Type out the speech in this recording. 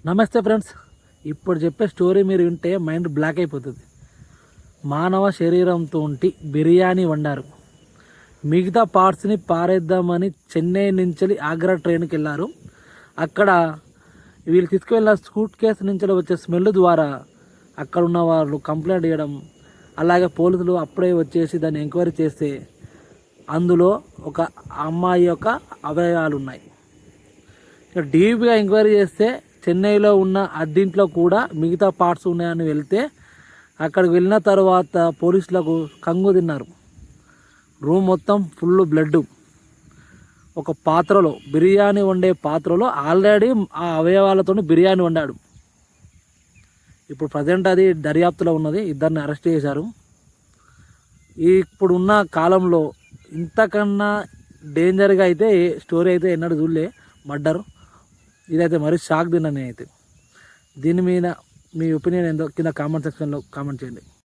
నమస్తే ఫ్రెండ్స్, ఇప్పుడు చెప్పే స్టోరీ మీరు వింటే మైండ్ బ్లాక్ అయిపోతుంది. మానవ శరీరంతో బిర్యానీ వండారు. మిగతా పార్ట్స్ని పారేద్దామని చెన్నై నుంచి ఆగ్రా ట్రైన్కి వెళ్ళారు. అక్కడ వీళ్ళు తీసుకువెళ్ళిన సూట్ కేసు నుంచి వచ్చే స్మెల్ ద్వారా అక్కడ ఉన్న వాళ్ళు కంప్లైంట్ చేయడం, అలాగే పోలీసులు అప్పుడే వచ్చేసి దాన్ని ఎంక్వైరీ చేస్తే అందులో ఒక అమ్మాయి యొక్క అవయవాలు ఉన్నాయి. డీప్గా ఎంక్వైరీ చేస్తే చెన్నైలో ఉన్న అద్దింట్లో కూడా మిగతా పార్ట్స్ ఉన్నాయని వెళ్తే అక్కడికి వెళ్ళిన తర్వాత పోలీసులకు కంగు తిన్నారు. రూమ్ మొత్తం ఫుల్ బ్లడ్. ఒక పాత్రలో బిర్యానీ వండే పాత్రలో ఆల్రెడీ ఆ అవయవాలతో బిర్యానీ వండాడు. ఇప్పుడు ప్రజెంట్ అది దర్యాప్తులో ఉన్నది. ఇద్దరిని అరెస్ట్ చేశారు. ఇప్పుడున్న కాలంలో ఇంతకన్నా డేంజర్గా అయితే స్టోరీ అయితే ఎన్నడూ చూడలే. మర్డర్ ఇదైతే మరీ షాక్ తిన్నా నేనైతే. దీని మీద మీ ఒపీనియన్ ఏందో కింద కామెంట్ సెక్షన్లో కామెంట్ చేయండి.